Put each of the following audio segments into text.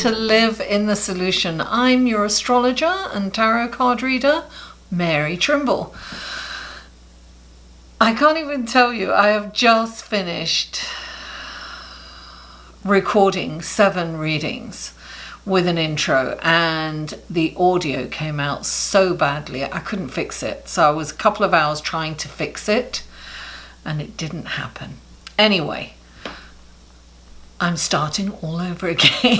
to live in the solution. I'm your astrologer and tarot card reader, Mary Trimble. I can't even tell you, I have just finished recording 7 readings with an intro, and the audio came out so badly I couldn't fix it. So I was a couple of hours trying to fix it and it didn't happen. Anyway, I'm starting all over again.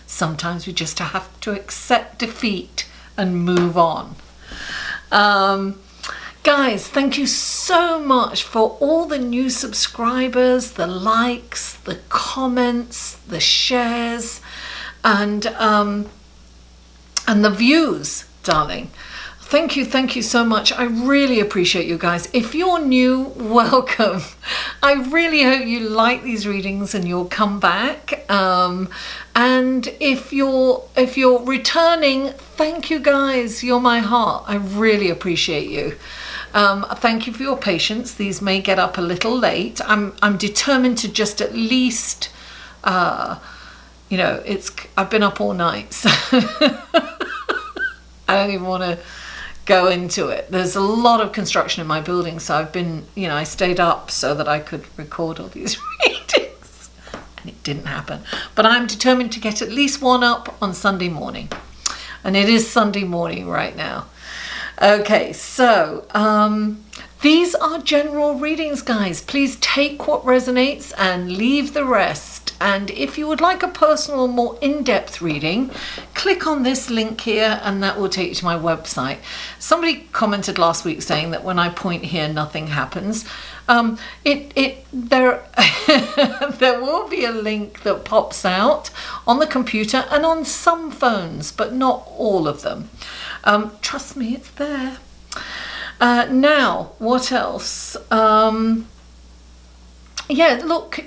Sometimes we just have to accept defeat and move on. Guys, thank you so much for all the new subscribers, the likes, the comments, the shares, and the views, darling. Thank you so much. I really appreciate you guys. If you're new, welcome. I really hope you like these readings and you'll come back. And if you're returning, thank you guys. You're my heart. I really appreciate you. Thank you for your patience. These may get up a little late. I'm determined to just at least, I've been up all night, so I don't even want to go into it. There's a lot of construction in my building, so I've been, I stayed up so that I could record all these readings, and it didn't happen. But I'm determined to get at least one up on Sunday morning, and it is Sunday morning right now. Okay, so these are general readings, guys. Please take what resonates and leave the rest. And if you would like a personal, more in-depth reading, click on this link here and that will take you to my website. Somebody commented last week saying that when I point here, nothing happens. There will be a link that pops out on the computer and on some phones, but not all of them. Trust me, it's there. Now, what else? Yeah, look,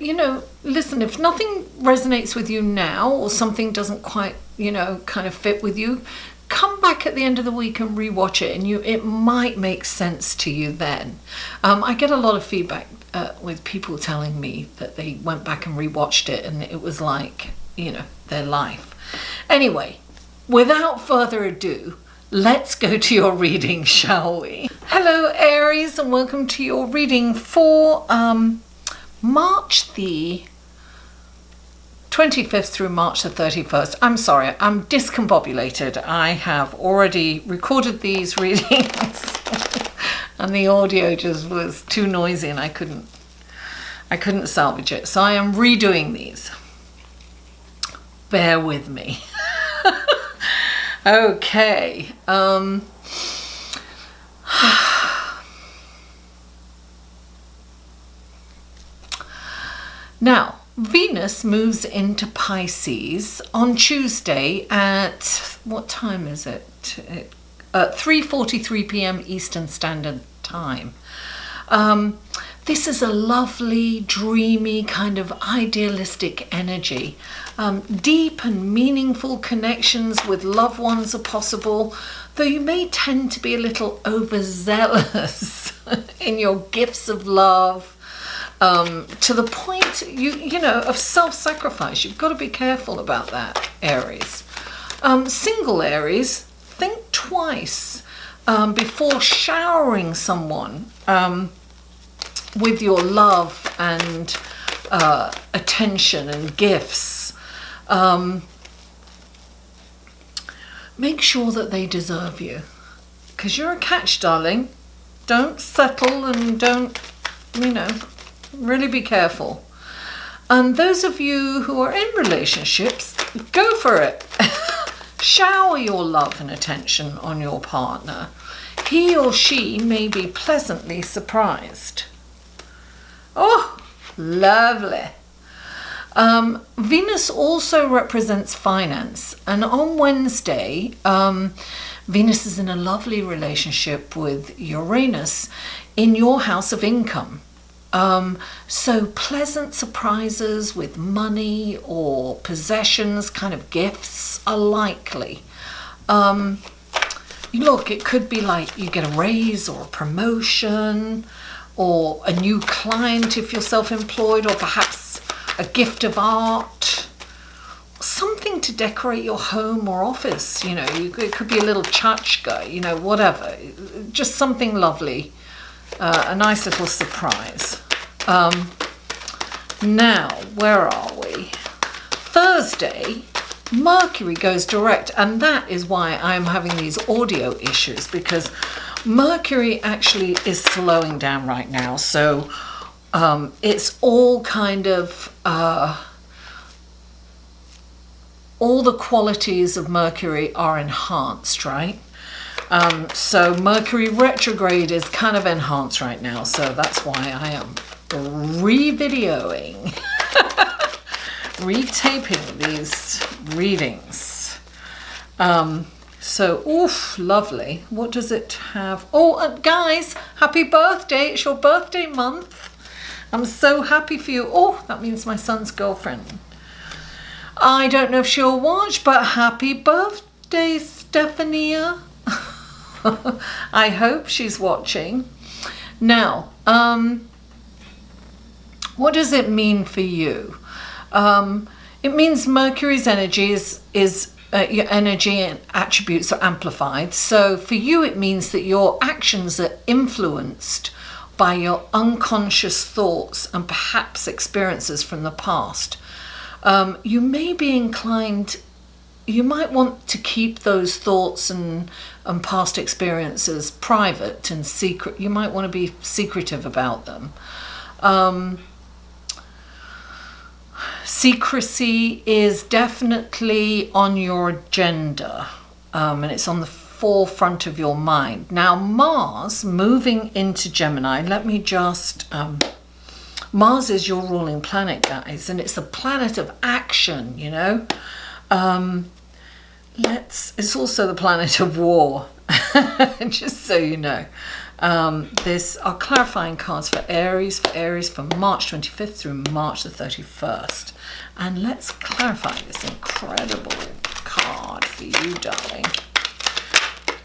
listen, if nothing resonates with you now, or something doesn't quite, kind of fit with you, come back at the end of the week and rewatch it, and it might make sense to you then. I get a lot of feedback with people telling me that they went back and rewatched it and it was like, their life. Anyway, without further ado, let's go to your reading, shall we? Hello, Aries, and welcome to your reading for March the 25th through March the 31st. I'm sorry, I'm discombobulated. I have already recorded these readings and the audio just was too noisy and I couldn't salvage it. So I am redoing these. Bear with me. Okay. Now, Venus moves into Pisces on Tuesday at, what time is it? 3:43 p.m. Eastern Standard Time. This is a lovely, dreamy, kind of idealistic energy. Deep and meaningful connections with loved ones are possible, though you may tend to be a little overzealous in your gifts of love. To the point, of self-sacrifice. You've got to be careful about that, Aries. Single Aries, think twice before showering someone with your love and attention and gifts. Make sure that they deserve you, because you're a catch, darling. Don't settle and don't, really be careful. And those of you who are in relationships, go for it. Shower your love and attention on your partner. He or she may be pleasantly surprised. Oh, lovely. Venus also represents finance, and on Wednesday, Venus is in a lovely relationship with Uranus in your house of income. So pleasant surprises with money or possessions, kind of gifts, are likely. Look, it could be like you get a raise or a promotion or a new client if you're self-employed, or perhaps a gift of art something to decorate your home or office. You know, it could be a little tchotchke, you know, whatever. Just something lovely. A nice little surprise. Now, where are we? Thursday, Mercury goes direct, and that is why I'm having these audio issues, because Mercury actually is slowing down right now. So it's all kind of, all the qualities of Mercury are enhanced, right? So Mercury retrograde is kind of enhanced right now. So that's why I am re-videoing, retaping these readings. So, oof, lovely. What does it have? Oh, guys, happy birthday. It's your birthday month. I'm so happy for you. Oh, that means my son's girlfriend. I don't know if she'll watch, but happy birthday, Stephania. I hope she's watching. Now, what does it mean for you? It means Mercury's energy is your energy and attributes are amplified. So for you, it means that your actions are influenced by your unconscious thoughts and perhaps experiences from the past. You may be inclined, you might want to keep those thoughts and past experiences private and secret. You might want to be secretive about them. Secrecy is definitely on your agenda, and it's on the forefront of your mind. Now, Mars moving into Gemini, let me just, Mars is your ruling planet, guys, and it's the planet of action, you know. It's also the planet of war, just so you know. There's our clarifying cards for Aries from March 25th through March the 31st. And let's clarify this incredible card for you, darling.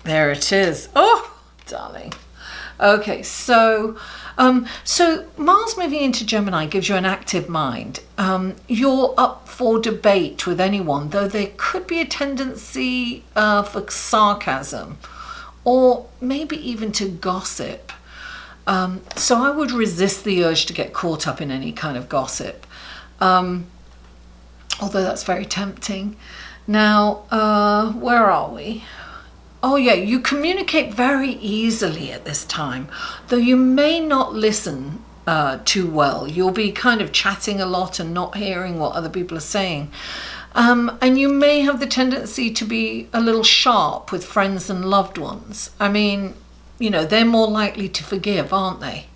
There it is. Oh, darling. Okay, so Mars moving into Gemini gives you an active mind. You're up for debate with anyone, though there could be a tendency for sarcasm, or maybe even to gossip. So I would resist the urge to get caught up in any kind of gossip, although that's very tempting. Now, where are we? Oh yeah, you communicate very easily at this time, though you may not listen too well. You'll be kind of chatting a lot and not hearing what other people are saying. And you may have the tendency to be a little sharp with friends and loved ones. I mean, you know, they're more likely to forgive, aren't they?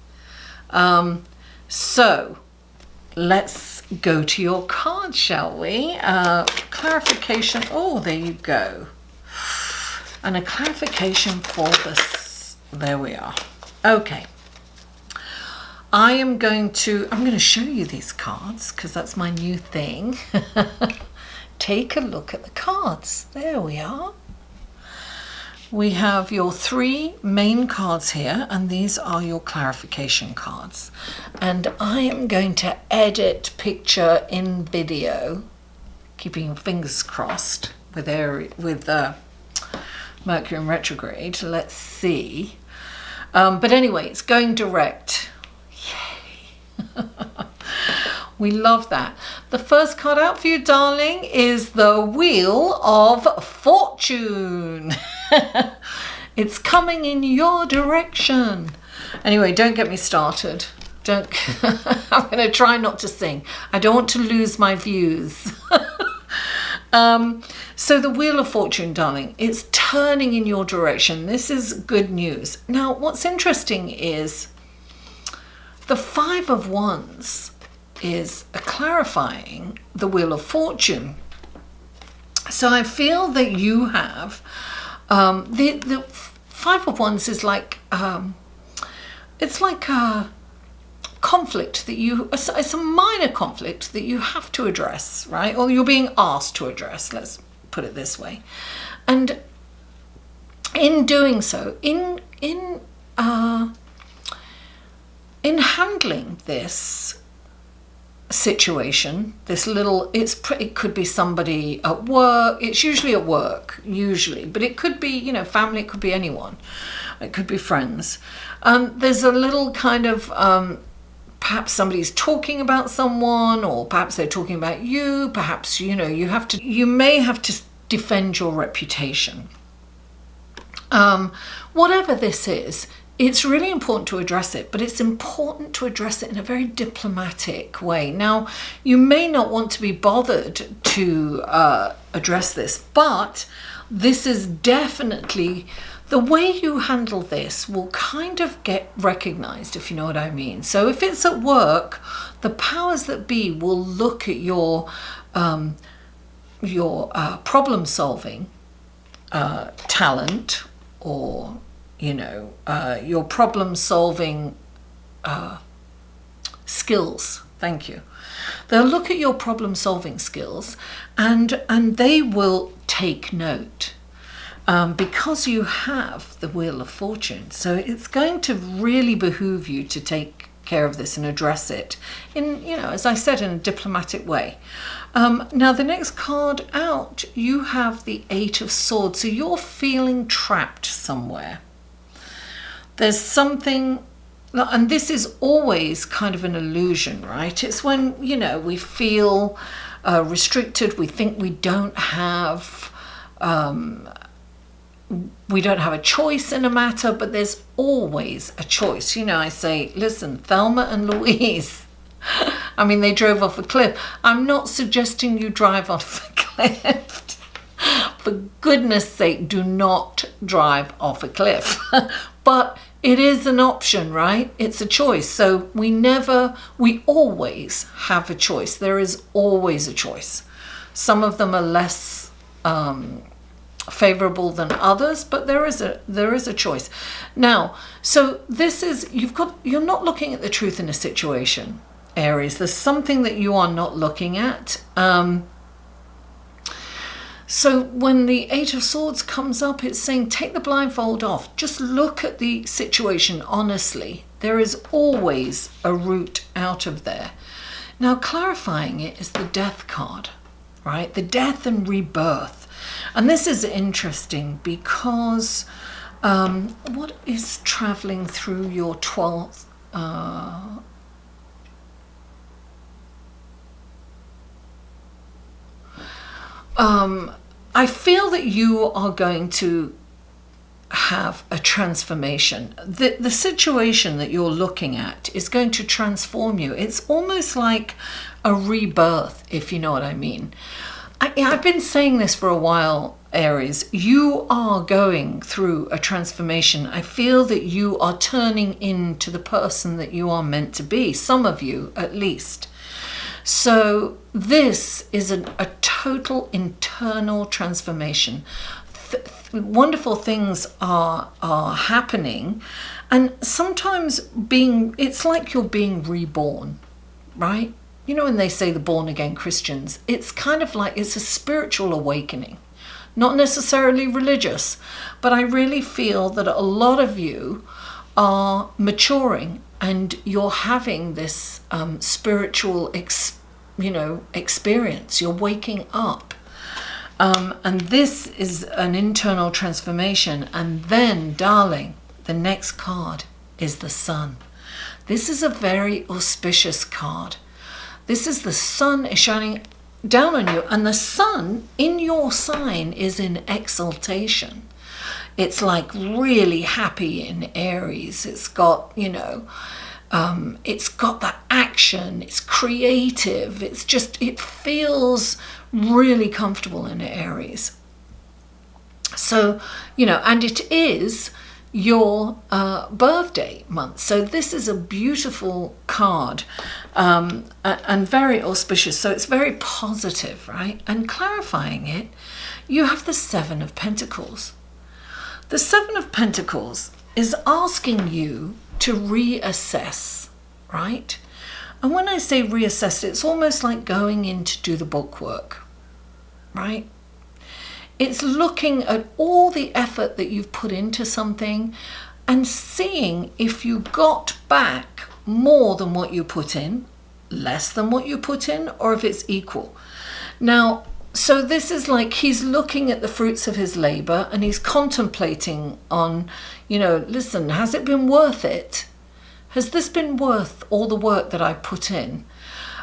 So let's go to your card, shall we? Clarification. Oh, there you go. And a clarification for this. There we are. Okay. I'm going to show you these cards because that's my new thing. Take a look at the cards. There we are. We have your 3 main cards here, and these are your clarification cards. And I am going to edit picture in video, keeping fingers crossed with Mercury in retrograde. Let's see. But anyway, it's going direct. Yay. We love that. The first card out for you, darling, is the Wheel of Fortune. It's coming in your direction. Anyway, don't get me started. I'm going to try not to sing. I don't want to lose my views. So the Wheel of Fortune, darling, it's turning in your direction. This is good news. Now, what's interesting is the 5 of Wands is clarifying the Wheel of Fortune. So I feel that you have the 5 of Wands is like it's like a conflict that it's a minor conflict that you have to address, right? Or you're being asked to address, let's put it this way. And in doing so, in handling this, situation, this little, it could be somebody at work. It's usually at work, but it could be, you know, family, it could be anyone, it could be friends. There's a little kind of perhaps somebody's talking about someone, or perhaps they're talking about you. Perhaps, you know, you may have to defend your reputation. Whatever this is, it's really important to address it, but it's important to address it in a very diplomatic way. Now, you may not want to be bothered to address this, but this is definitely the way you handle this will kind of get recognized, if you know what I mean. So if it's at work, the powers that be will look at your problem solving talent, or you know, your problem-solving skills. Thank you. They'll look at your problem-solving skills, and they will take note because you have the Wheel of Fortune. So it's going to really behoove you to take care of this and address it in, you know, as I said, in a diplomatic way. Now, the next card out, you have the Eight of Swords. So you're feeling trapped somewhere. There's something, and this is always kind of an illusion, right? It's when, you know, we feel restricted, we think we don't have a choice in a matter, but there's always a choice. You know, I say, listen, Thelma and Louise, I mean, they drove off a cliff. I'm not suggesting you drive off a cliff. For goodness sake, do not drive off a cliff. But it is an option, right? It's a choice. So we always have a choice. There is always a choice. Some of them are less favorable than others, but there is a choice. Now, so this is, you're not looking at the truth in a situation, Aries. There's something that you are not looking at. So when the Eight of Swords comes up, it's saying take the blindfold off. Just look at the situation honestly. There is always a route out of there. Now, clarifying it is the Death card, right? The death and rebirth. And this is interesting because what is traveling through your 12th? I feel that you are going to have a transformation. The situation that you're looking at is going to transform you. It's almost like a rebirth, if you know what I mean. I've been saying this for a while, Aries. You are going through a transformation. I feel that you are turning into the person that you are meant to be, some of you at least. So this is a total internal transformation. Wonderful things are happening, and sometimes it's like you're being reborn, right? You know, when they say the born again Christians, it's kind of like it's a spiritual awakening, not necessarily religious, but I really feel that a lot of you are maturing and you're having this spiritual experience. You're waking up. And this is an internal transformation. And then, darling, the next card is the Sun. This is a very auspicious card. This is the sun is shining down on you, and the sun in your sign is in exaltation. It's like really happy in Aries. It's got, it's got that action. It's creative. It feels really comfortable in Aries. So, and it is your birthday month. So this is a beautiful card and very auspicious. So it's very positive, right? And clarifying it, you have the Seven of Pentacles. The Seven of Pentacles is asking you to reassess, right? And when I say reassess, it's almost like going in to do the bookwork, right? It's looking at all the effort that you've put into something and seeing if you got back more than what you put in, less than what you put in or if it's equal. Now, so this is like he's looking at the fruits of his labor and he's contemplating on, you know, listen, has it been worth it? Has this been worth all the work that I put in?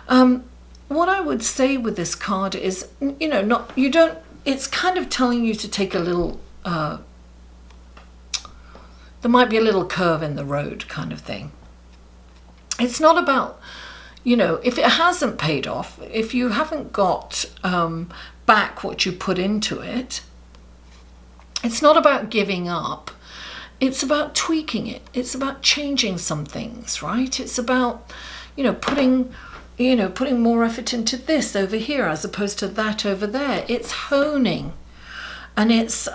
What I would say with this card is, you know, it's kind of telling you to take a little, there might be a little curve in the road kind of thing. It's not about, you know, if it hasn't paid off, if you haven't got back what you put into it, it's not about giving up. It's about tweaking it. It's about changing some things, right? It's about, you know, putting more effort into this over here as opposed to that over there. It's honing. And it's,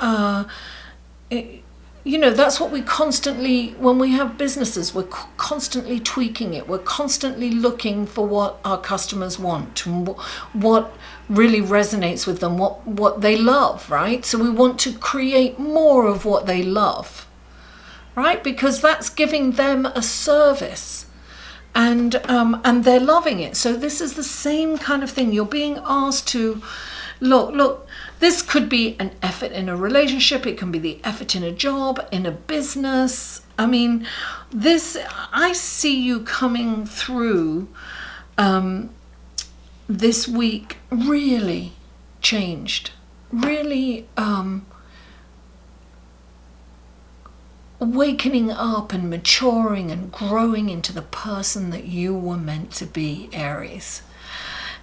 you know, that's what we constantly, when we have businesses, we're constantly tweaking it. We're constantly looking for what our customers want and what really resonates with them, what they love, right? So we want to create more of what they love, right? Because that's giving them a service. And they're loving it. So this is the same kind of thing. You're being asked to look, this could be an effort in a relationship. It can be the effort in a job, in a business. I mean, I see you coming through this week really changed, really wakening up and maturing and growing into the person that you were meant to be, Aries.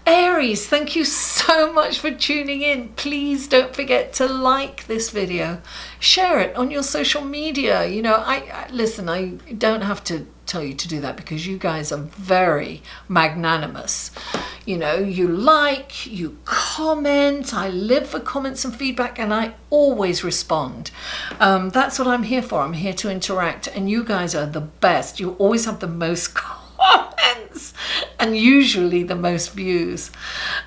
Aries, thank you so much for tuning in. Please don't forget to like this video, share it on your social media. You know, listen, I don't have to tell you to do that because you guys are very magnanimous. You know, you like, you comment. I live for comments and feedback, and I always respond. That's what I'm here for. I'm here to interact, and you guys are the best. You always have the most comments and usually the most views.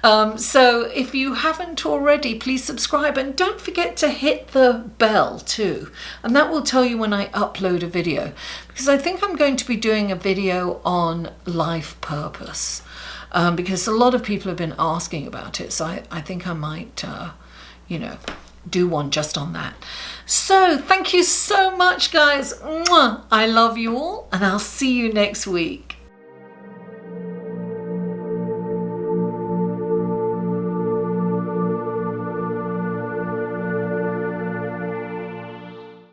So if you haven't already, please subscribe, and don't forget to hit the bell too, and that will tell you when I upload a video, because I think I'm going to be doing a video on life purpose. Because a lot of people have been asking about it. So I think I might, you know, do one just on that. So thank you so much, guys. Mwah! I love you all, and I'll see you next week.